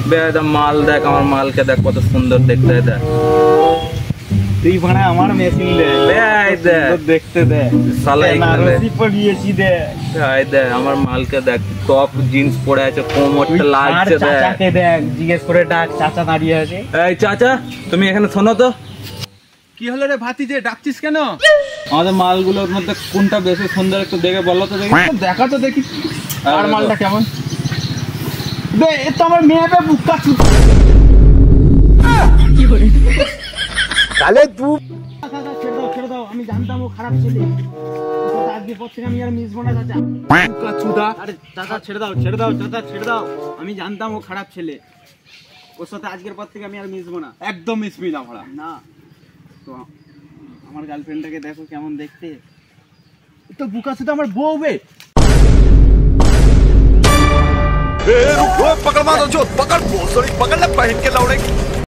বেয়াদা মাল দেখ, আমার মালকে দেখ কত সুন্দর দেখতে দেখ। তুই মানে আমার মেশিন দে, দেখতে দে শালা নারসি পড়িয়েছি দে। দেখ আমার মালকে দেখ, টপ জিন্স পরে আছে, কোমরটা লাগছে দেখ। চাচাকে দেখ, জিজ্ঞেস করে ডাক, চাচা দাঁড়িয়ে আছে। এই চাচা তুমি এখানে শোনো তো। কি হলো রে ভাতিজে, ডাকছিস কেন? আমাদের মালগুলোর মধ্যে কোনটা বেশি সুন্দর একটু দেখে বলো তো দেখি। দেখা তো দেখি আর মালটা কেমন। বে এ তো আমার মেয়েটা বুকা চুদ। কি করে কালে তুই ছেড়ে দাও, আমি জানতাম ও খারাপ ছেলে। আজকে পর থেকে আমি আর মিশবো না চাচা। বুকা চুদা। আরে চাচা ছেড়ে দাও চাচা, ছেড়ে দাও। আমি জানতাম ও খারাপ ছেলে, ওর সাথে আজকের পর থেকে আমি আর মিশবো না। একদম মিশবি না ভাড়া না। তো আমার গার্লফ্রেন্ডটাকে দেখো কেমন দেখতে, তো বুকা চুদা আমার বউ বে। पकड़ मारो जो पकड़, पकड़ ले पहन के लौड़े।